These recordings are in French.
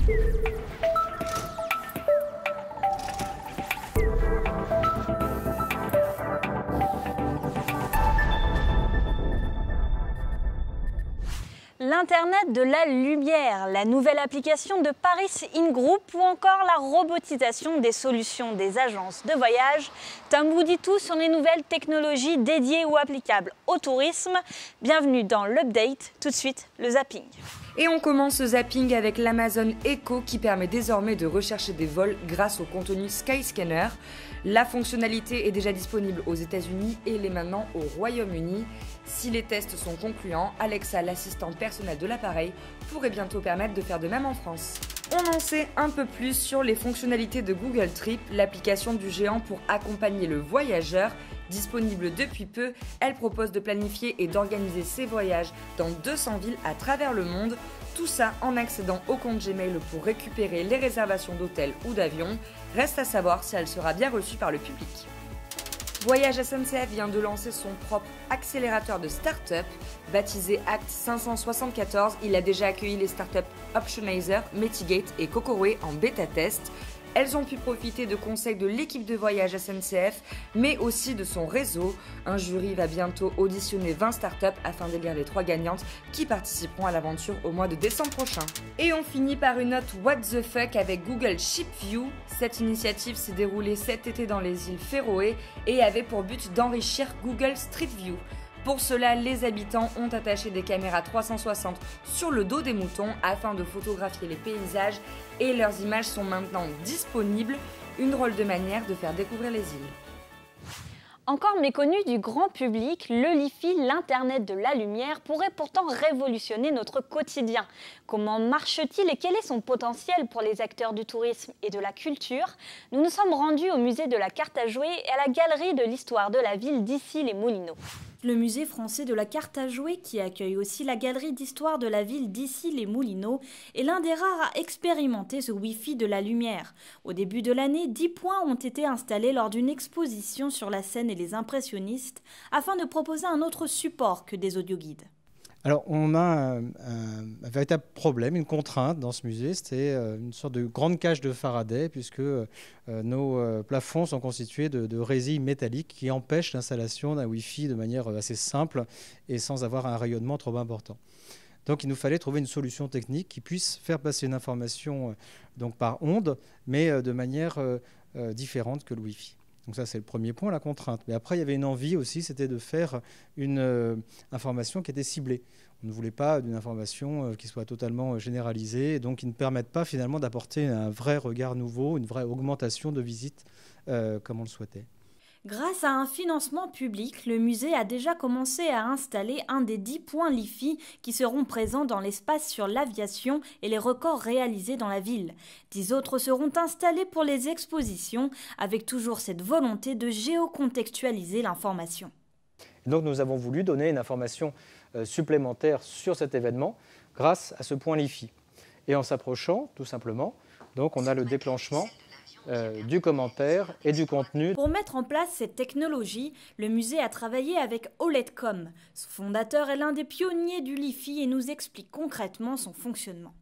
L'Internet de la lumière, la nouvelle application de Paris In Group ou encore la robotisation des solutions des agences de voyage. Tom vous dit tout sur les nouvelles technologies dédiées ou applicables au tourisme. Bienvenue dans l'Update, tout de suite le zapping. Et on commence ce zapping avec l'Amazon Echo qui permet désormais de rechercher des vols grâce au contenu Skyscanner. La fonctionnalité est déjà disponible aux États-Unis et l'est maintenant au Royaume-Uni. Si les tests sont concluants, Alexa, l'assistant personnel de l'appareil, pourrait bientôt permettre de faire de même en France. On en sait un peu plus sur les fonctionnalités de Google Trip, l'application du géant pour accompagner le voyageur. Disponible depuis peu, elle propose de planifier et d'organiser ses voyages dans 200 villes à travers le monde. Tout ça en accédant au compte Gmail pour récupérer les réservations d'hôtels ou d'avions. Reste à savoir si elle sera bien reçue par le public. Voyage SNCF vient de lancer son propre accélérateur de start-up. Baptisé Act 574, il a déjà accueilli les start-up Optionizer, Metigate et Cocorway en bêta-test. Elles ont pu profiter de conseils de l'équipe de voyage SNCF, mais aussi de son réseau. Un jury va bientôt auditionner 20 startups afin d'élire les 3 gagnantes qui participeront à l'aventure au mois de décembre prochain. Et on finit par une note What the fuck avec Google Ship View. Cette initiative s'est déroulée cet été dans les îles Féroé et avait pour but d'enrichir Google Street View. Pour cela, les habitants ont attaché des caméras 360 sur le dos des moutons afin de photographier les paysages et leurs images sont maintenant disponibles. Une drôle de manière de faire découvrir les îles. Encore méconnu du grand public, le Li-Fi, l'Internet de la lumière, pourrait pourtant révolutionner notre quotidien. Comment marche-t-il et quel est son potentiel pour les acteurs du tourisme et de la culture? Nous nous sommes rendus au musée de la carte à jouer et à la galerie de l'histoire de la ville d'Issy-les-Moulineaux. Le musée français de la carte à jouer, qui accueille aussi la galerie d'histoire de la ville d'Issy-les-Moulineaux, est l'un des rares à expérimenter ce Wi-Fi de la lumière. Au début de l'année, 10 points ont été installés lors d'une exposition sur la scène et les impressionnistes, afin de proposer un autre support que des audioguides. Alors, on a un véritable problème, une contrainte dans ce musée. C'était une sorte de grande cage de Faraday, puisque nos plafonds sont constitués de résilles métalliques qui empêchent l'installation d'un Wi-Fi de manière assez simple et sans avoir un rayonnement trop important. Donc, il nous fallait trouver une solution technique qui puisse faire passer une information donc par onde, mais de manière différente que le Wi-Fi. Donc ça, c'est le premier point, la contrainte. Mais après, il y avait une envie aussi, c'était de faire une information qui était ciblée. On ne voulait pas d'une information qui soit totalement généralisée, et donc qui ne permette pas finalement d'apporter un vrai regard nouveau, une vraie augmentation de visites comme on le souhaitait. Grâce à un financement public, le musée a déjà commencé à installer un des 10 points Li-Fi qui seront présents dans l'espace sur l'aviation et les records réalisés dans la ville. 10 autres seront installés pour les expositions, avec toujours cette volonté de géocontextualiser l'information. Donc nous avons voulu donner une information supplémentaire sur cet événement grâce à ce point Li-Fi. Et en s'approchant, tout simplement, donc on a le déclenchement du commentaire et du contenu. Pour mettre en place cette technologie, le musée a travaillé avec OLEDcom. Son fondateur est l'un des pionniers du Li-Fi et nous explique concrètement son fonctionnement.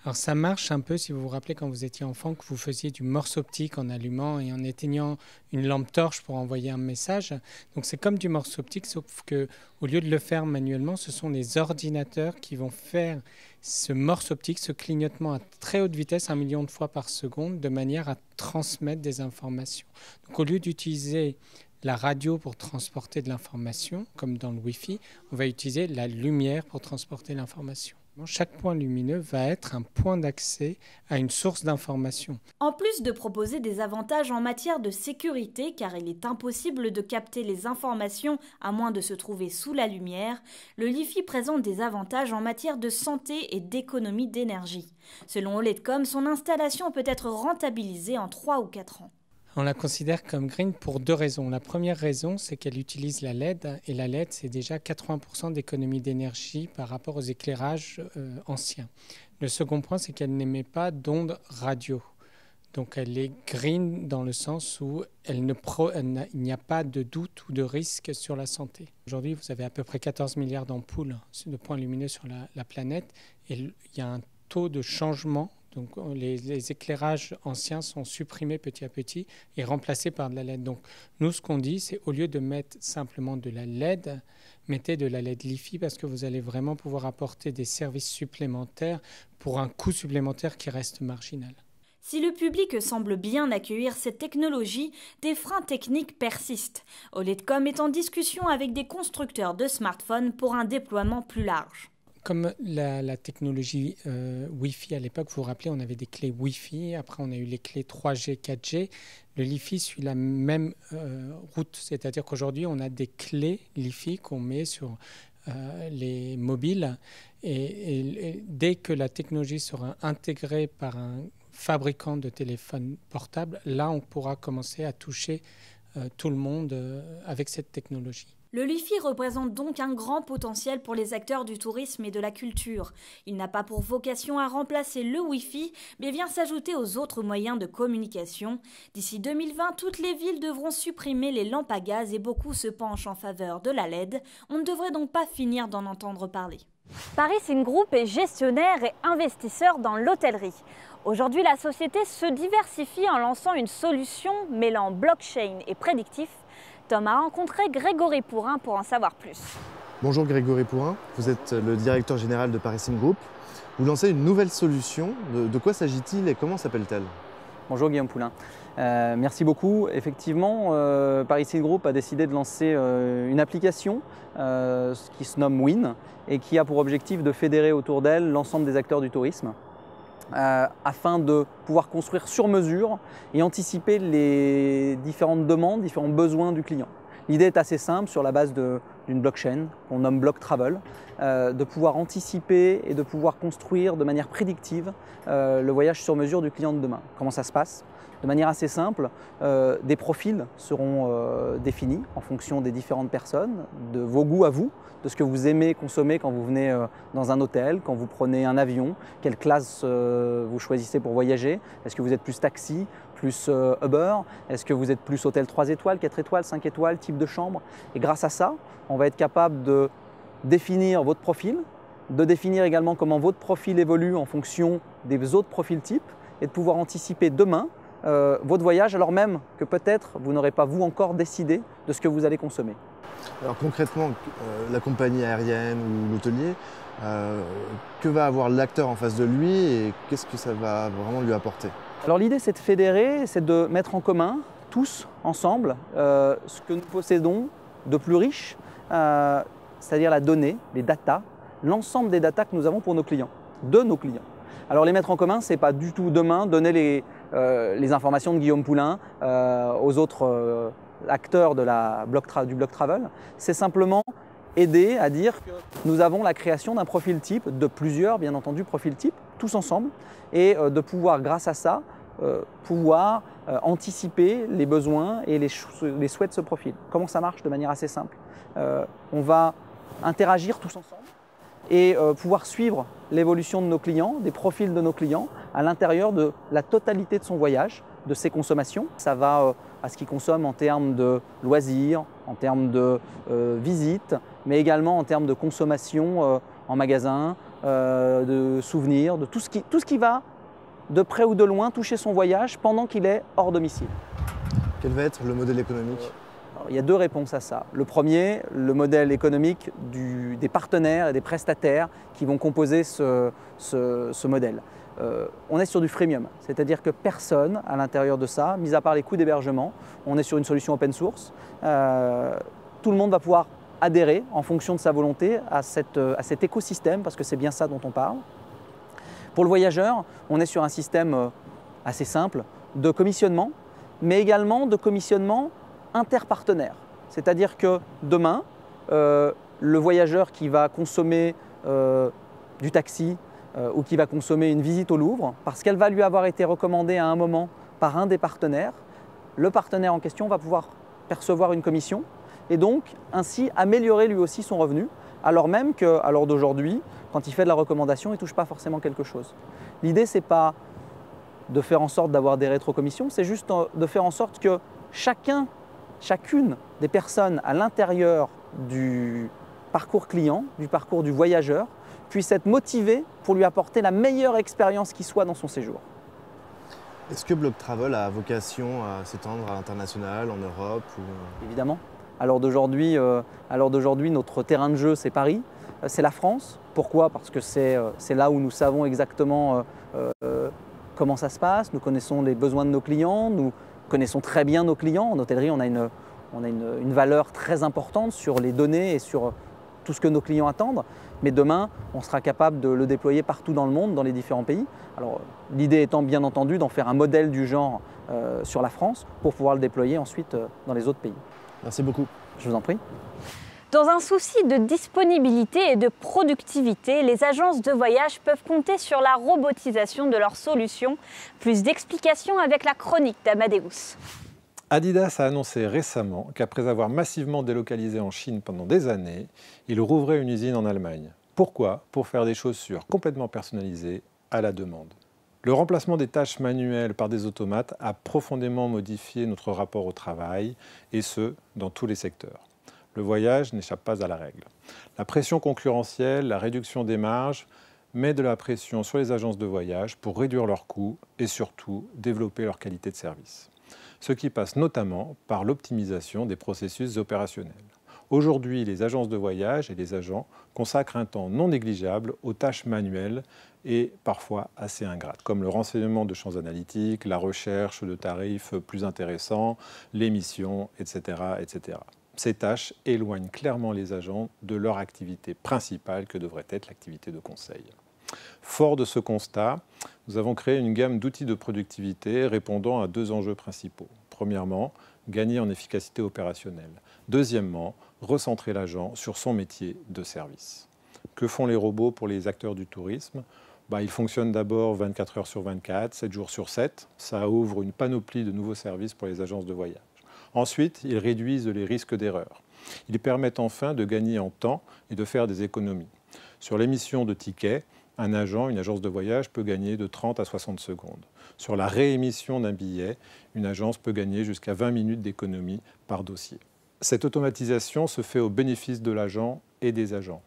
Alors ça marche un peu, si vous vous rappelez, quand vous étiez enfant, que vous faisiez du morse optique en allumant et en éteignant une lampe torche pour envoyer un message. Donc c'est comme du morse optique, sauf qu'au lieu de le faire manuellement, ce sont les ordinateurs qui vont faire ce morse optique, ce clignotement à très haute vitesse, 1 million de fois par seconde, de manière à transmettre des informations. Donc au lieu d'utiliser la radio pour transporter de l'information, comme dans le Wi-Fi, on va utiliser la lumière pour transporter l'information. Chaque point lumineux va être un point d'accès à une source d'information. En plus de proposer des avantages en matière de sécurité, car il est impossible de capter les informations à moins de se trouver sous la lumière, le Li-Fi présente des avantages en matière de santé et d'économie d'énergie. Selon OLEDcom, son installation peut être rentabilisée en 3 ou 4 ans. On la considère comme green pour 2 raisons. La première raison, c'est qu'elle utilise la LED, et la LED, c'est déjà 80% d'économie d'énergie par rapport aux éclairages anciens. Le second point, c'est qu'elle n'émet pas d'ondes radio. Donc elle est green dans le sens où il n'y a pas de doute ou de risque sur la santé. Aujourd'hui, vous avez à peu près 14 milliards d'ampoules de points lumineux sur la planète, et il y a un taux de changement Donc les éclairages anciens sont supprimés petit à petit et remplacés par de la LED. Donc nous, ce qu'on dit, c'est au lieu de mettre simplement de la LED, mettez de la LED Li-Fi parce que vous allez vraiment pouvoir apporter des services supplémentaires pour un coût supplémentaire qui reste marginal. Si le public semble bien accueillir cette technologie, des freins techniques persistent. OLEDcom est en discussion avec des constructeurs de smartphones pour un déploiement plus large. Comme la technologie Wi-Fi à l'époque, vous vous rappelez, on avait des clés Wi-Fi, après on a eu les clés 3G, 4G. Le Li-Fi suit la même route, c'est-à-dire qu'aujourd'hui on a des clés Li-Fi qu'on met sur les mobiles et dès que la technologie sera intégrée par un fabricant de téléphones portables, là on pourra commencer à toucher tout le monde avec cette technologie. Le Li-Fi représente donc un grand potentiel pour les acteurs du tourisme et de la culture. Il n'a pas pour vocation à remplacer le Wi-Fi, mais vient s'ajouter aux autres moyens de communication. D'ici 2020, toutes les villes devront supprimer les lampes à gaz et beaucoup se penchent en faveur de la LED. On ne devrait donc pas finir d'en entendre parler. Parisine Group est gestionnaire et investisseur dans l'hôtellerie. Aujourd'hui, la société se diversifie en lançant une solution mêlant blockchain et prédictif. Tom a rencontré Grégory Pourrin pour en savoir plus. Bonjour Grégory Pourrin, vous êtes le directeur général de Parisine Group. Vous lancez une nouvelle solution. De quoi s'agit-il et comment s'appelle-t-elle? Bonjour Guillaume Poulain. Merci beaucoup. Effectivement, Parisine Group a décidé de lancer une application qui se nomme WIN et qui a pour objectif de fédérer autour d'elle l'ensemble des acteurs du tourisme afin de pouvoir construire sur mesure et anticiper les différentes demandes, différents besoins du client. L'idée est assez simple sur la base d'une blockchain qu'on nomme Block Travel, de pouvoir anticiper et de pouvoir construire de manière prédictive le voyage sur mesure du client de demain. Comment ça se passe? De manière assez simple, des profils seront définis en fonction des différentes personnes, de vos goûts à vous, de ce que vous aimez consommer quand vous venez dans un hôtel, quand vous prenez un avion, quelle classe vous choisissez pour voyager. Est-ce que vous êtes plus taxi, plus Uber? Est-ce que vous êtes plus hôtel 3 étoiles, 4 étoiles, 5 étoiles, type de chambre? Et grâce à ça, on va être capable de définir votre profil, de définir également comment votre profil évolue en fonction des autres profils types et de pouvoir anticiper demain votre voyage alors même que peut-être vous n'aurez pas vous encore décidé de ce que vous allez consommer. Alors concrètement, la compagnie aérienne ou l'hôtelier, que va avoir l'acteur en face de lui et qu'est-ce que ça va vraiment lui apporter? Alors l'idée c'est de fédérer, c'est de mettre en commun tous ensemble ce que nous possédons de plus riche, c'est-à-dire la donnée, les datas, l'ensemble des datas que nous avons pour nos clients, de nos clients. Alors les mettre en commun, ce n'est pas du tout demain donner les informations de Guillaume Poulain aux autres acteurs du Block Travel. C'est simplement aider à dire que nous avons la création d'un profil type, de plusieurs bien entendu profils types, tous ensemble, et de pouvoir grâce à ça, anticiper les besoins et les souhaits de ce profil. Comment ça marche? De manière assez simple. On va interagir tous ensemble et pouvoir suivre l'évolution de nos clients, des profils de nos clients à l'intérieur de la totalité de son voyage, de ses consommations. Ça va à ce qu'il consomme en termes de loisirs, en termes de visites, mais également en termes de consommation en magasin, de souvenirs, de tout ce qui va de près ou de loin toucher son voyage pendant qu'il est hors domicile. Quel va être le modèle économique? Il y a deux réponses à ça. Le premier, le modèle économique des partenaires et des prestataires qui vont composer ce modèle. On est sur du freemium, c'est-à-dire que personne à l'intérieur de ça, mis à part les coûts d'hébergement, on est sur une solution open source. Tout le monde va pouvoir adhérer en fonction de sa volonté à cet écosystème, parce que c'est bien ça dont on parle. Pour le voyageur, on est sur un système assez simple de commissionnement, mais également de commissionnement interpartenaire. C'est-à-dire que demain, le voyageur qui va consommer du taxi ou qui va consommer une visite au Louvre, parce qu'elle va lui avoir été recommandée à un moment par un des partenaires, le partenaire en question va pouvoir percevoir une commission et donc ainsi améliorer lui aussi son revenu, alors même qu'à l'heure d'aujourd'hui, quand il fait de la recommandation, il ne touche pas forcément quelque chose. L'idée, ce n'est pas de faire en sorte d'avoir des rétrocommissions, c'est juste de faire en sorte que chacune des personnes à l'intérieur du parcours client, du parcours du voyageur, puisse être motivé pour lui apporter la meilleure expérience qui soit dans son séjour. Est-ce que Block Travel a vocation à s'étendre à l'international, en Europe Évidemment. À l'heure d'aujourd'hui, notre terrain de jeu, c'est Paris, c'est la France. Pourquoi? Parce que c'est là où nous savons exactement comment ça se passe, nous connaissons les besoins de nos clients, nous connaissons très bien nos clients. En hôtellerie, on a une valeur très importante sur les données et sur tout ce que nos clients attendent. Mais demain, on sera capable de le déployer partout dans le monde, dans les différents pays. Alors, l'idée étant bien entendu d'en faire un modèle du genre sur la France pour pouvoir le déployer ensuite dans les autres pays. Merci beaucoup. Je vous en prie. Dans un souci de disponibilité et de productivité, les agences de voyage peuvent compter sur la robotisation de leurs solutions. Plus d'explications avec la chronique d'Amadeus. Adidas a annoncé récemment qu'après avoir massivement délocalisé en Chine pendant des années, il rouvrait une usine en Allemagne. Pourquoi? Pour faire des chaussures complètement personnalisées à la demande. Le remplacement des tâches manuelles par des automates a profondément modifié notre rapport au travail, et ce, dans tous les secteurs. Le voyage n'échappe pas à la règle. La pression concurrentielle, la réduction des marges, met de la pression sur les agences de voyage pour réduire leurs coûts et surtout développer leur qualité de service. Ce qui passe notamment par l'optimisation des processus opérationnels. Aujourd'hui, les agences de voyage et les agents consacrent un temps non négligeable aux tâches manuelles et parfois assez ingrates, comme le renseignement de champs analytiques, la recherche de tarifs plus intéressants, l'émission, etc., etc. Ces tâches éloignent clairement les agents de leur activité principale que devrait être l'activité de conseil. Fort de ce constat, nous avons créé une gamme d'outils de productivité répondant à deux enjeux principaux. Premièrement, gagner en efficacité opérationnelle. Deuxièmement, recentrer l'agent sur son métier de service. Que font les robots pour les acteurs du tourisme? Ils fonctionnent d'abord 24 heures sur 24, 7 jours sur 7. Ça ouvre une panoplie de nouveaux services pour les agences de voyage. Ensuite, ils réduisent les risques d'erreur. Ils permettent enfin de gagner en temps et de faire des économies. Sur l'émission de tickets, un agent, une agence de voyage peut gagner de 30 à 60 secondes. Sur la réémission d'un billet, une agence peut gagner jusqu'à 20 minutes d'économie par dossier. Cette automatisation se fait au bénéfice de l'agent et des agents.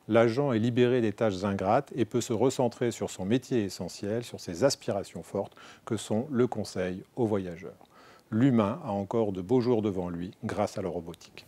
L'agent est libéré des tâches ingrates et peut se recentrer sur son métier essentiel, sur ses aspirations fortes que sont le conseil aux voyageurs. L'humain a encore de beaux jours devant lui grâce à la robotique.